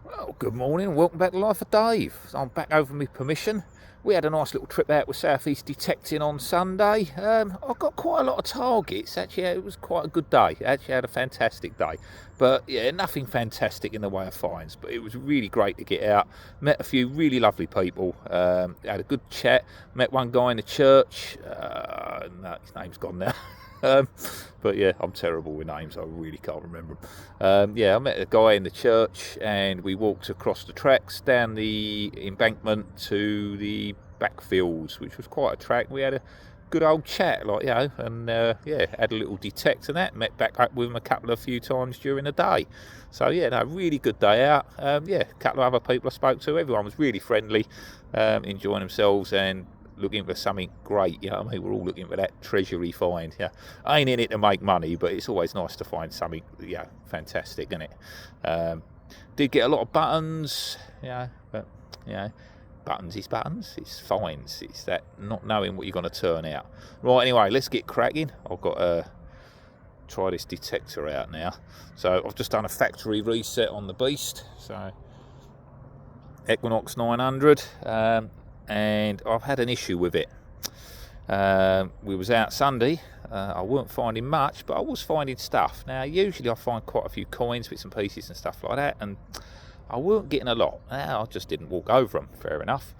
Well, good morning and welcome back to Life of Dave. So I'm back over my permission. We had a nice little trip out with South East Detecting on Sunday. I got quite a lot of targets. Actually, it was quite a good day. Actually, had a fantastic day. But yeah, nothing fantastic in the way of finds. But it was really great to get out. Met a few really lovely people. Had a good chat. Met one guy in the church. No, his name's gone now. Um, but yeah, I'm terrible with names. I really can't remember them. Yeah, I met a guy in the church, and we walked across the tracks down the embankment to the backfields, which was quite a track. We had a good old chat, and yeah, had a little detect and that. Met back up with him a few times during the day. So yeah, no, really good day out. Yeah, a couple of other people I spoke to. Everyone was really friendly, enjoying themselves and looking for something great, you know what I mean? We're all looking for that treasury find. Yeah, I ain't in it to make money, but it's always nice to find something, yeah, fantastic, isn't it? Did get a lot of buttons, but buttons is buttons. It's finds. It's that not knowing what you're going to turn out. Right, anyway, let's get cracking. I've got to try this detector out now. So I've just done a factory reset on the beast. So Equinox 900. And I've had an issue with it. We was out Sunday. I weren't finding much, but I was finding stuff. Now, usually I find quite a few coins, bits and pieces and stuff like that, and I weren't getting a lot. Now, I just didn't walk over them, fair enough.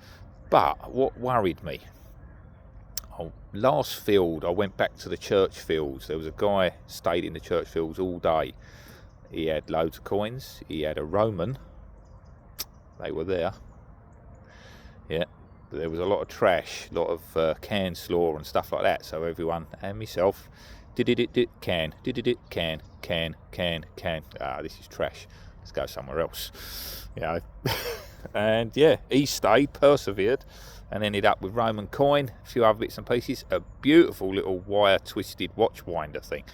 But what worried me, last field, I went back to the church fields. There was a guy stayed in the church fields all day. He had loads of coins. He had a Roman. They were there. Yeah. There was a lot of trash, a lot of can slaw and stuff like that. So everyone and myself can. This is trash. Let's go somewhere else. And yeah, he stayed, persevered, and ended up with Roman coin, a few other bits and pieces, a beautiful little wire twisted watch winder thing.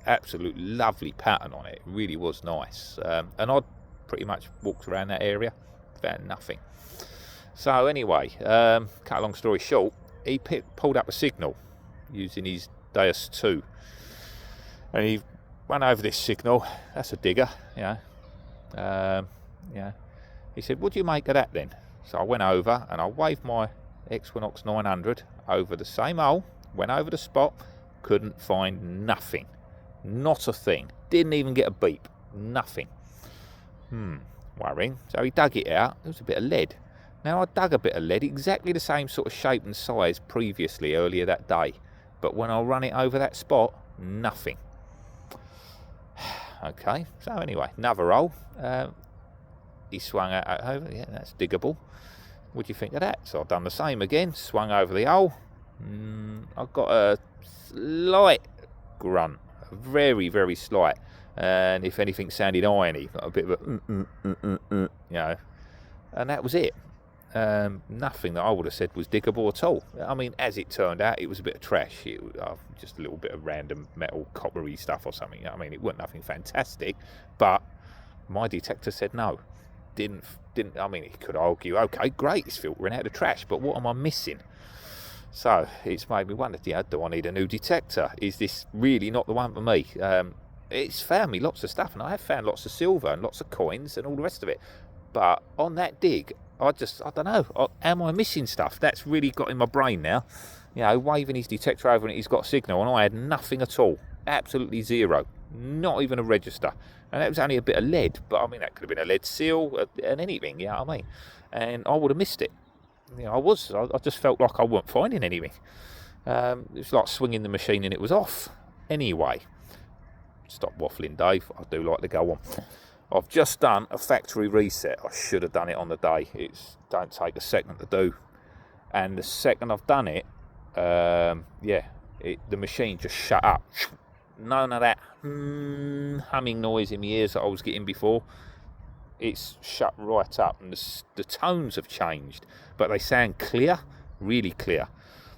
Absolute lovely pattern on it. It really was nice. And I'd pretty much walked around that area, found nothing. So anyway, cut a long story short, he pulled up a signal using his Deus 2, and he went over this signal. That's a digger, He said, "What do you make of that then?" So I went over and I waved my Equinox 900 over the same hole, went over the spot, couldn't find nothing, not a thing, didn't even get a beep, nothing. Worrying. So he dug it out. There was a bit of lead. Now, I dug a bit of lead, exactly the same sort of shape and size previously, earlier that day. But when I run it over that spot, nothing. Okay, so anyway, another hole. He swung out over, yeah, that's diggable. What do you think of that? So I've done the same again, swung over the hole. I've got a slight grunt, very, very slight. And if anything sounded irony, got a bit of a, and that was it. Nothing that I would have said was diggable at all. I mean, as it turned out, it was a bit of trash. It was just a little bit of random metal coppery stuff or something. I mean, it wasn't nothing fantastic, but my detector said no. Didn't. I mean, he could argue, okay, great, it's filtering out the trash, but what am I missing? So it's made me wonder, do I need a new detector? Is this really not the one for me? It's found me lots of stuff, and I have found lots of silver and lots of coins and all the rest of it. But on that dig, I don't know. Am I missing stuff? That's really got in my brain now. Waving his detector over and he's got a signal, and I had nothing at all. Absolutely zero. Not even a register. And that was only a bit of lead, but I mean, that could have been a lead seal and anything, you know what I mean? And I would have missed it. I just felt like I wasn't finding anything. It was like swinging the machine and it was off. Anyway, stop waffling, Dave. I do like to go on. I've just done a factory reset. I should have done it on the day. It don't take a second to do. And the second I've done it, the machine just shut up. None of that humming noise in my ears that I was getting before. It's shut right up, and the tones have changed, but they sound clear, really clear.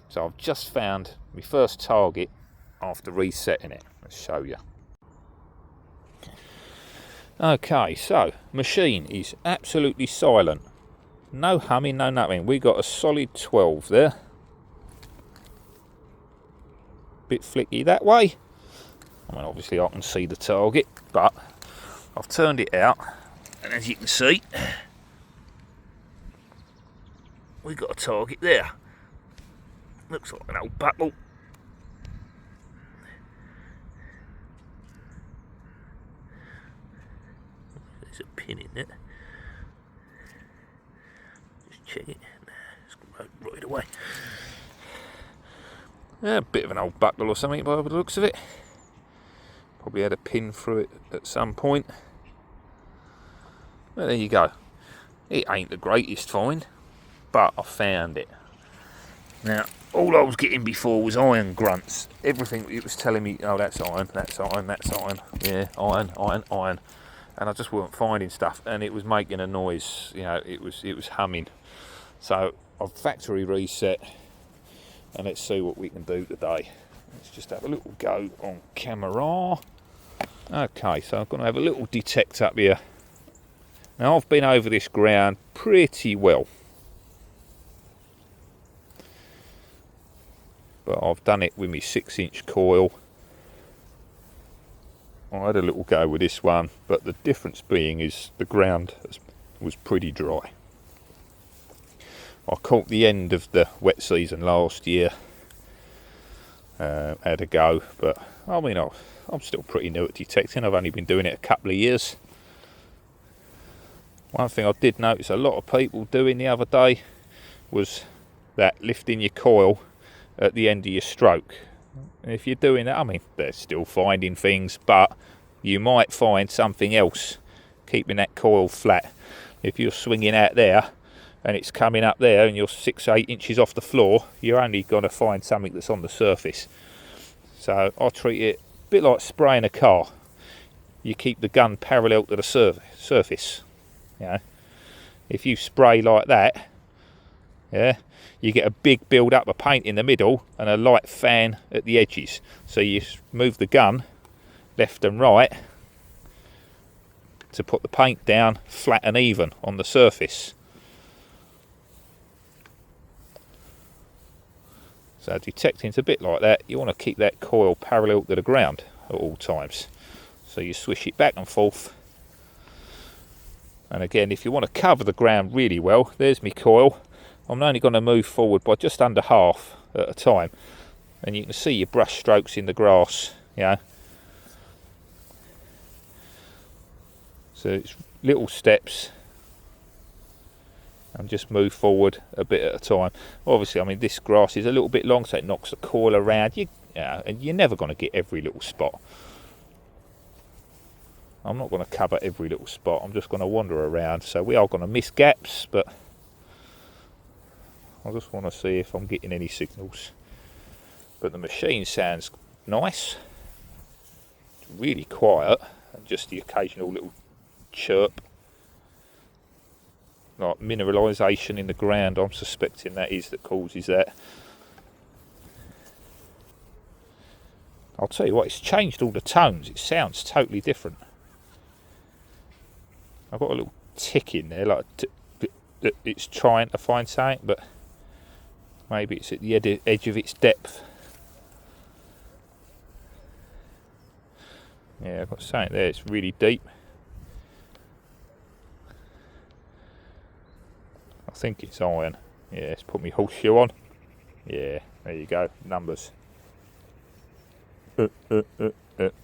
So I've just found my first target after resetting it. Let's show you. Okay, so machine is absolutely silent. No humming, no nothing. We got a solid 12 there. Bit flicky that way. I mean, obviously I can see the target, but I've turned it out And as you can see, we've got a target there. Looks like an old buckle. There's a pin in it. Just check it. It's right away. A bit of an old buckle or something by the looks of it. Probably had a pin through it at some point. Well, there you go. It ain't the greatest find, but I found it. Now, all I was getting before was iron grunts. Everything it was telling me, oh, that's iron, that's iron, that's iron. Yeah, iron, iron, iron. And I just weren't finding stuff, and it was making a noise. You know, it was humming. So I've factory reset, and let's see what we can do today. Let's just have a little go on camera. Okay, so I'm going to have a little detect up here. Now, I've been over this ground pretty well, but I've done it with my 6-inch coil. I had a little go with this one, but the difference being is the ground was pretty dry. I caught the end of the wet season last year, had a go, but I mean, I'm still pretty new at detecting. I've only been doing it a couple of years. One thing I did notice a lot of people doing the other day was that lifting your coil at the end of your stroke. And if you're doing that, I mean, they're still finding things, but you might find something else keeping that coil flat. If you're swinging out there and it's coming up there and you're 6-8 inches off the floor, you're only going to find something that's on the surface. So I treat it a bit like spraying a car. You keep the gun parallel to the surface. You know, if you spray like that, yeah, you get a big build up of paint in the middle and a light fan at the edges. So you move the gun left and right to put the paint down flat and even on the surface. So detecting's a bit like that. You want to keep that coil parallel to the ground at all times. So you swish it back and forth. And again, if you want to cover the ground really well, there's my coil. I'm only going to move forward by just under half at a time. And you can see your brush strokes in the grass, you know. So it's little steps. And just move forward a bit at a time. Obviously, I mean, this grass is a little bit long, so it knocks the coil around. And you're never going to get every little spot. I'm not going to cover every little spot. I'm just going to wander around. So we are going to miss gaps, but I just want to see if I'm getting any signals. But the machine sounds nice. It's really quiet, and just the occasional little chirp. Like mineralisation in the ground, I'm suspecting that causes that. I'll tell you what, it's changed all the tones. It sounds totally different. I've got a little tick in there, like it's trying to find something, but maybe it's at the edge of its depth. Yeah, I've got something there, it's really deep. I think it's iron. Yeah, let's put my horseshoe on. Yeah, there you go, numbers.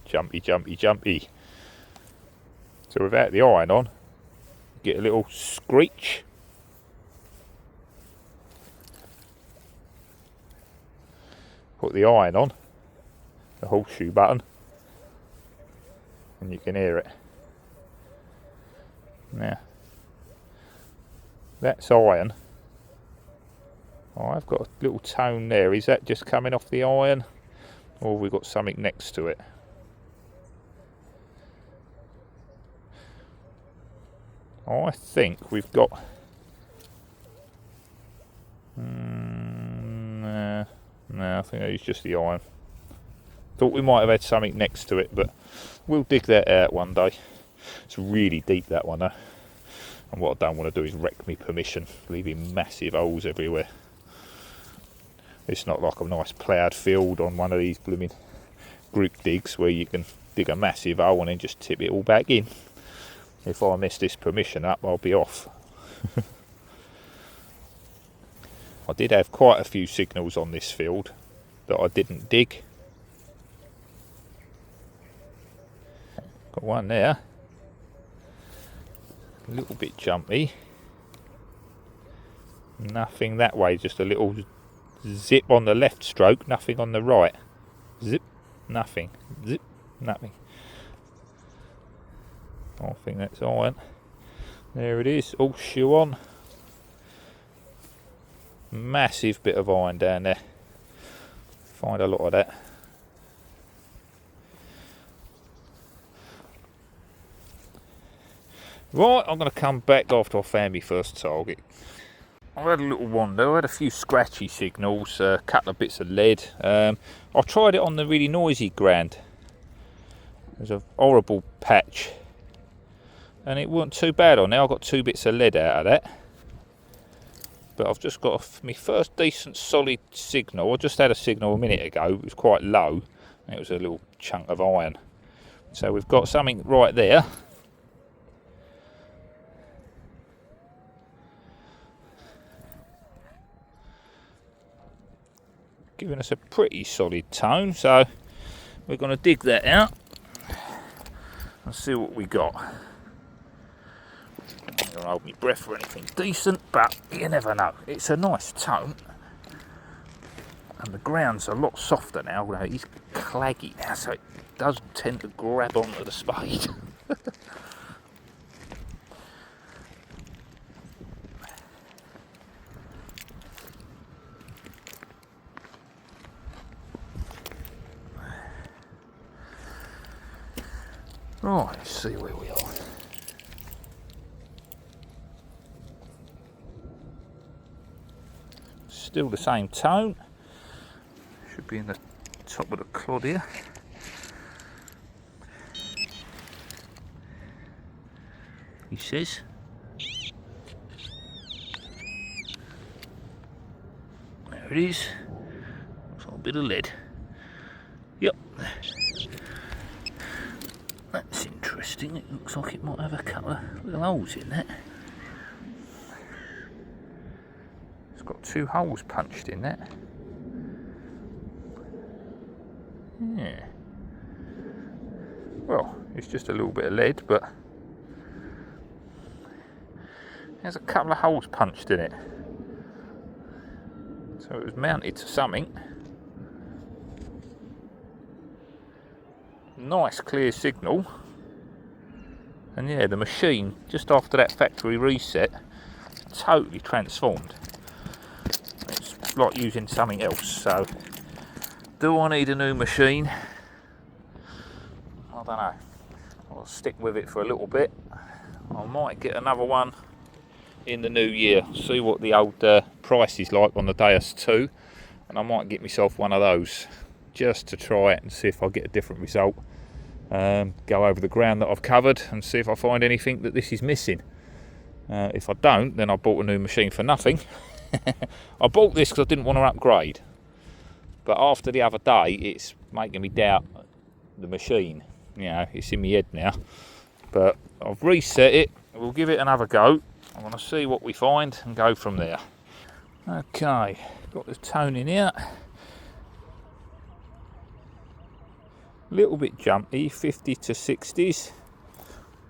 Jumpy, jumpy, jumpy. So without the iron on, get a little screech. Put the iron on, the horseshoe button, and you can hear it. Now, that's iron. Oh, I've got a little tone there. Is that just coming off the iron, or have we got something next to it? I think we've got... No, I think it's just the iron. Thought we might have had something next to it, but we'll dig that out one day. It's really deep, that one, though. And what I don't want to do is wreck me permission, leaving massive holes everywhere. It's not like a nice ploughed field on one of these blooming group digs where you can dig a massive hole and then just tip it all back in. If I mess this permission up, I'll be off. I did have quite a few signals on this field that I didn't dig. Got one there. A little bit jumpy. Nothing that way, just a little zip on the left stroke, nothing on the right. Zip, nothing. Zip, nothing. I think that's iron. There it is, all shoe on. Massive bit of iron down there. Find a lot of that. Right, I'm going to come back after I found my first target. I had a little wander, I had a few scratchy signals, a couple of bits of lead. I tried it on the really noisy ground. There's a horrible patch. And it wasn't too bad on there. I got 2 bits of lead out of that. But I've just got my first decent solid signal. I just had a signal a minute ago. It was quite low. And it was a little chunk of iron. So we've got something right there. Giving us a pretty solid tone. So we're going to dig that out and see what we got. I'm not going to hold my breath for anything decent, but you never know. It's a nice tone, and the ground's a lot softer now. It's claggy now, so it does tend to grab onto the spade. Right, let's see where we are. Still the same tone. Should be in the top of the clod here. He says. There it is. Looks like a bit of lead. Yep. That's interesting. It looks like it might have a couple of little holes in that. It's got 2 holes punched in that. Yeah. Well, it's just a little bit of lead, but there's a couple of holes punched in it. So it was mounted to something. Nice clear signal. And yeah, the machine, just after that factory reset, totally transformed. It's like using something else. So, do I need a new machine? I don't know. I'll stick with it for a little bit. I might get another one in the new year. See what the old price is like on the Deus 2, and I might get myself one of those just to try it and see if I get a different result. Go over the ground that I've covered and see if I find anything that this is missing. If I don't, then I bought a new machine for nothing. I bought this because I didn't want to upgrade, but after the other day it's making me doubt the machine. You know, it's in my head now, but I've reset it. We'll give it another go. I want to see what we find and go from there. Okay, got the tone in here. Little bit jumpy, 50 to 60s.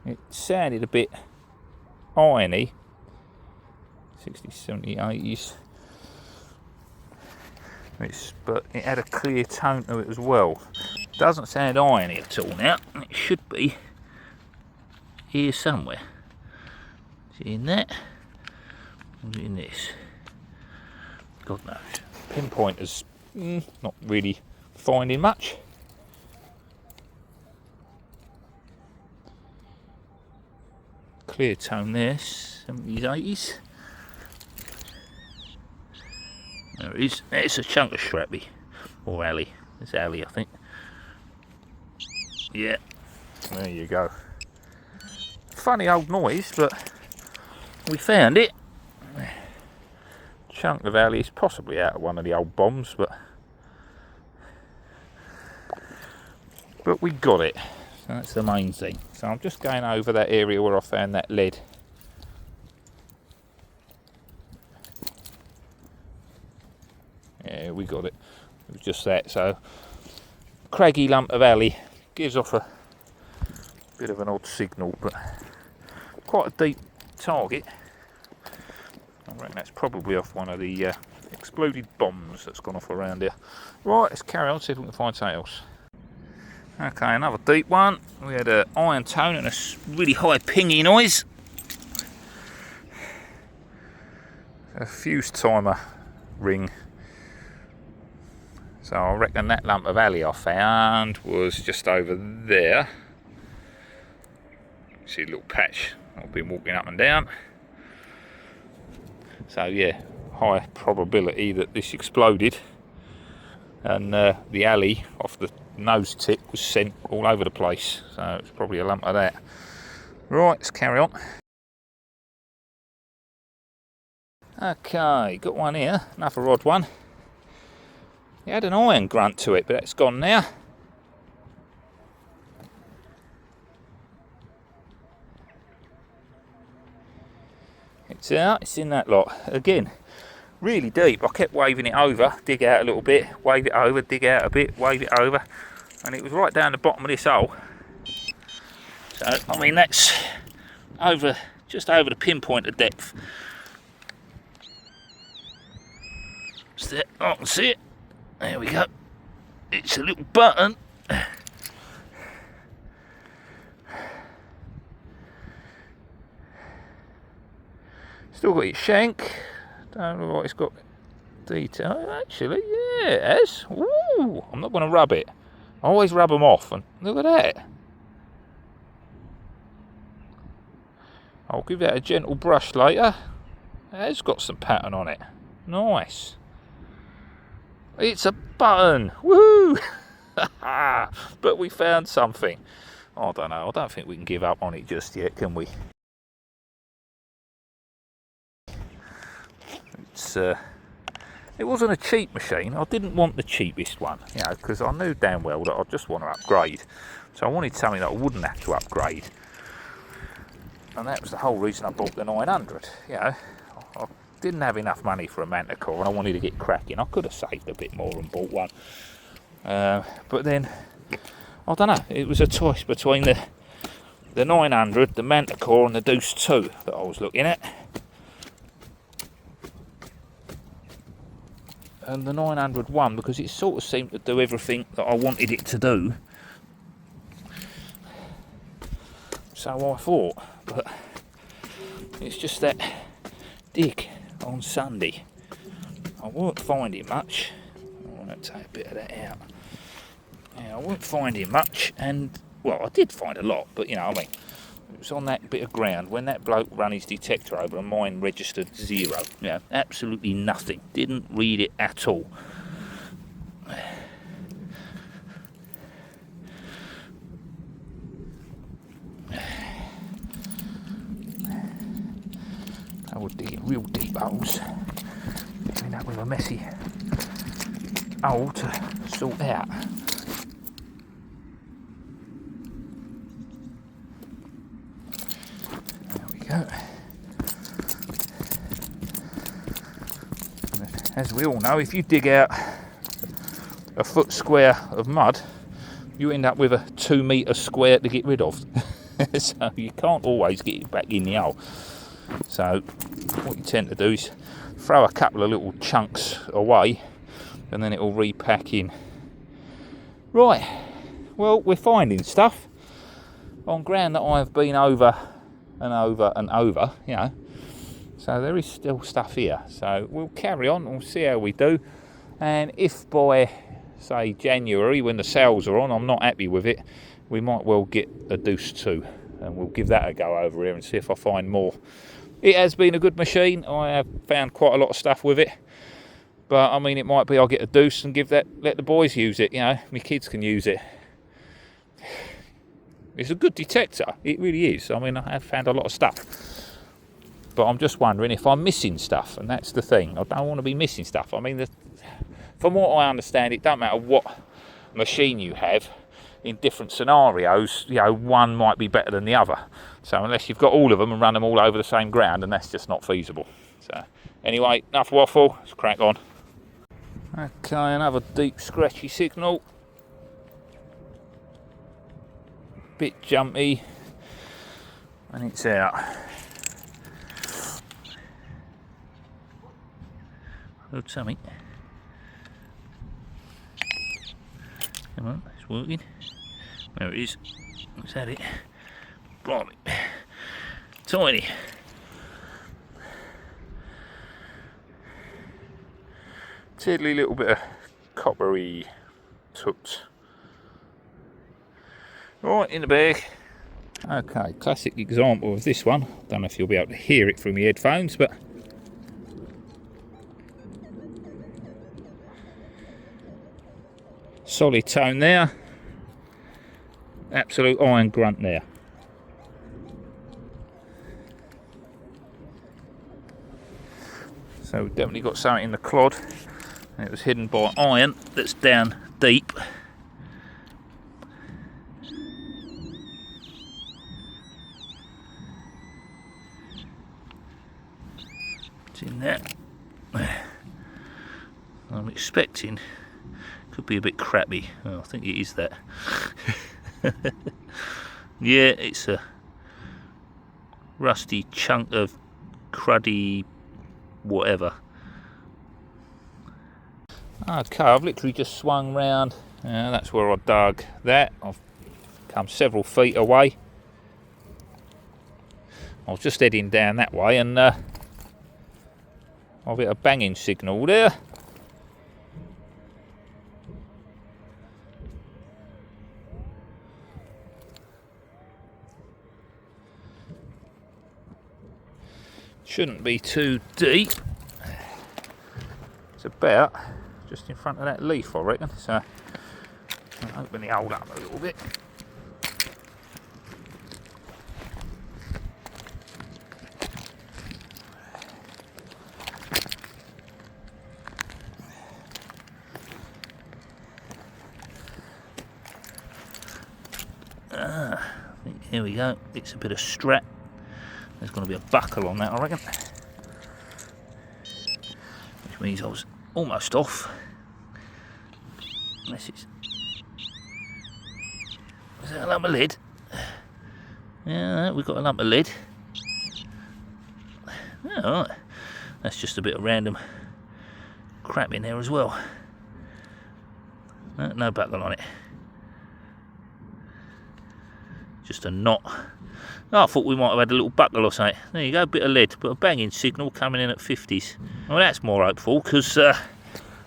It sounded a bit irony. 60s, 70s, 80s. But it had a clear tone to it as well. Doesn't sound irony at all now. It should be here somewhere. Is it in that? Or is it in this? God knows. Pinpointers, not really finding much. Clear tone there, 70s, 80s. There it is. It's a chunk of Shrapnel, or alley. It's alley, I think. Yeah, there you go. Funny old noise, but we found it. Chunk of alley is possibly out of one of the old bombs, but we got it. So that's the main thing. So I'm just going over that area where I found that lead. Yeah, we got it. It was just that. So craggy lump of alley, gives off a bit of an odd signal, but quite a deep target. I reckon that's probably off one of the exploded bombs that's gone off around here. Right, let's carry on, see if we can find something else. Okay, another deep one. We had an iron tone and a really high pingy noise. A fuse timer ring. So I reckon that lump of alley I found was just over there. See a little patch I've been walking up and down. So yeah, high probability that this exploded, and the alley off the nose tip was sent all over the place. So it's probably a lump of that. Right, let's carry on. Okay, got one here, another odd one. It had an iron grunt to it, but that's gone now. It's out, it's in that lot. Again, really deep. I kept waving it over, dig out a little bit, wave it over, dig out a bit, wave it over, and it was right down the bottom of this hole. So, I mean, that's over, just over the pinpoint of depth. So, I can see it. There we go. It's a little button. Still got its shank. Don't know what it's got detail. Actually, yeah, it has. Ooh, I'm not going to rub it. I always rub them off, and look at that. I'll give that a gentle brush later. It has got some pattern on it. Nice. It's a button. Woo! But we found something. I don't know. I don't think we can give up on it just yet, can we? It wasn't a cheap machine. I didn't want the cheapest one, you know, because I knew damn well that I just want to upgrade. So I wanted something that I wouldn't have to upgrade, and that was the whole reason I bought the 900. You know, I didn't have enough money for a Manticore, and I wanted to get cracking. I could have saved a bit more and bought one, but then I don't know. It was a choice between the 900, the Manticore, and the Deuce 2 that I was looking at. And the 900 won because it sort of seemed to do everything that I wanted it to do. So I thought, but it's just that dig on Sunday. I weren't finding much. I want to take a bit of that out. Yeah, I weren't finding much, and well, I did find a lot, but you know, I mean, it was on that bit of ground when that bloke ran his detector over and mine registered 0. Yeah, absolutely nothing. Didn't read it at all. I would dig in real deep holes. Doing that with a messy hole to sort out. As we all know, if you dig out a foot square of mud, you end up with a 2 metre square to get rid of. So you can't always get it back in the hole. So what you tend to do is throw a couple of little chunks away, and then it will repack in. Right, well, we're finding stuff on ground that I've been over and over and over, you know. So there is still stuff here. So we'll carry on, we'll see how we do. And if by, say, January, when the sales are on, I'm not happy with it, we might well get a Deuce 2. And we'll give that a go over here and see if I find more. It has been a good machine. I have found quite a lot of stuff with it. But, I mean, it might be I'll get a Deuce and let the boys use it, you know. My kids can use it. It's a good detector. It really is. I mean, I have found a lot of stuff. But I'm just wondering if I'm missing stuff, and that's the thing. I don't want to be missing stuff. I mean, from what I understand, it doesn't matter what machine you have, in different scenarios, you know, one might be better than the other. So unless you've got all of them and run them all over the same ground, and that's just not feasible. So anyway, enough waffle, let's crack on. Okay, another deep scratchy signal. Bit jumpy, and it's out. Good something. Come on, it's working. There it is. Let's add it. Blimey. Tiny. Tiddly little bit of coppery toots. Right, in the bag. Okay, classic example of this one. Don't know if you'll be able to hear it through my headphones, but solid tone there. Absolute iron grunt there. So we've definitely got something in the clod. And it was hidden by iron that's down deep. It's in there. I'm expecting could be a bit crappy. Oh, I think it is that. Yeah, it's a rusty chunk of cruddy whatever. Okay, I've literally just swung round. That's where I dug that. I've come several feet away. I was just heading down that way, and I've hit a banging signal there. Shouldn't be too deep. It's about just in front of that leaf, I reckon. So I'll open the hole up a little bit. I think here we go. It's a bit of strap. There's going to be a buckle on that, I reckon. Which means I was almost off. Unless it's... Is that a lump of lead? Yeah, we've got a lump of lead. Yeah, alright. That's just a bit of random crap in there as well. No buckle on it. Just a knot. Oh, I thought we might have had a little buckle or something. There you go, a bit of lead, but a banging signal coming in at 50s. Well, that's more hopeful, because, like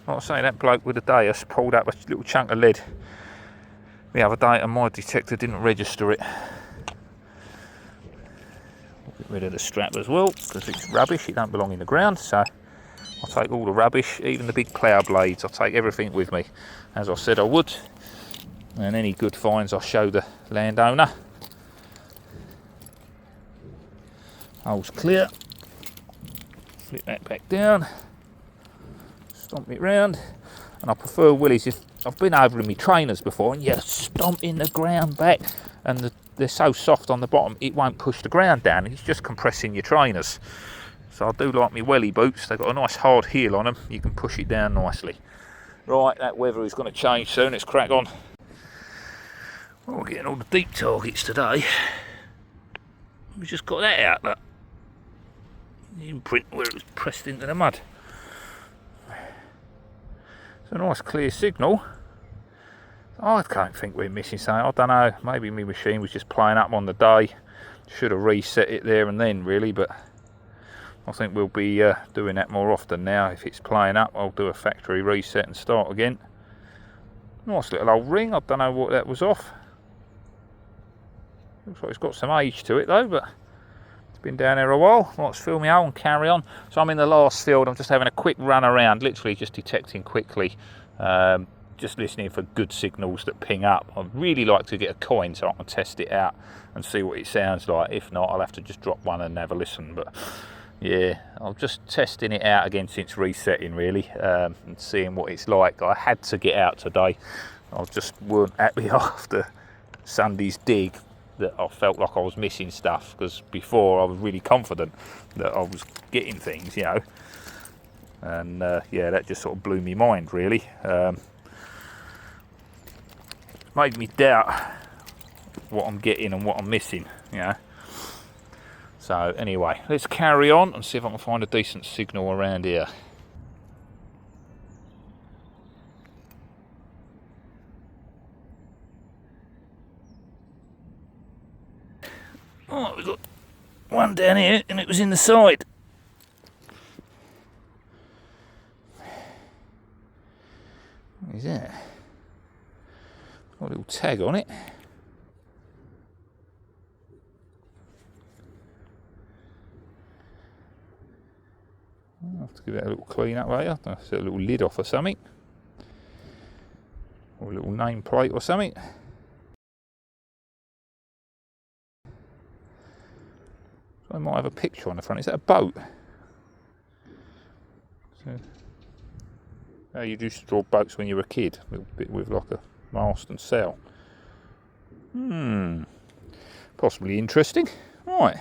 I say, that bloke with the Deus pulled up a little chunk of lead the other day, and my detector didn't register it. I'll get rid of the strap as well, because it's rubbish, it don't belong in the ground, so I'll take all the rubbish, even the big plough blades, I'll take everything with me, as I said I would. And any good finds I'll show the landowner. Hole's clear. Flip that back down. Stomp it round. And I prefer willies. If I've been over in my trainers before, and you stomp in the ground back, and they're so soft on the bottom, it won't push the ground down. It's just compressing your trainers. So I do like my welly boots. They've got a nice hard heel on them. You can push it down nicely. Right, that weather is going to change soon. Let's crack on. Well, we're getting all the deep targets today. We just got that out, look. The imprint where it was pressed into the mud. It's a nice clear signal. I don't think we're missing something. I don't know, maybe my machine was just playing up on the day. Should have reset it there and then really, but I think we'll be doing that more often now. If it's playing up, I'll do a factory reset and start again. Nice little old ring. I don't know what that was off. Looks like it's got some age to it though, but it's been down there a while. Let's fill me out and carry on. So I'm in the last field. I'm just having a quick run around, literally just detecting quickly, just listening for good signals that ping up. I'd really like to get a coin so I can test it out and see what it sounds like. If not, I'll have to just drop one and have a listen. But yeah, I'm just testing it out again since resetting really, and seeing what it's like. I had to get out today. I just weren't happy after Sunday's dig that I felt like I was missing stuff, because before I was really confident that I was getting things, you know. And yeah, that just sort of blew me mind, really. Made me doubt what I'm getting and what I'm missing, you know. So anyway, let's carry on and see if I can find a decent signal around here. Oh, we've got one down here, and it was in the side. What is that? Got a little tag on it. I'll have to give it a little clean up later. I'll set a little lid off or something. Or a little name plate or something. So I might have a picture on the front. Is that a boat? So, you used to draw boats when you were a kid, a little bit with like a mast and sail. Possibly interesting. Right.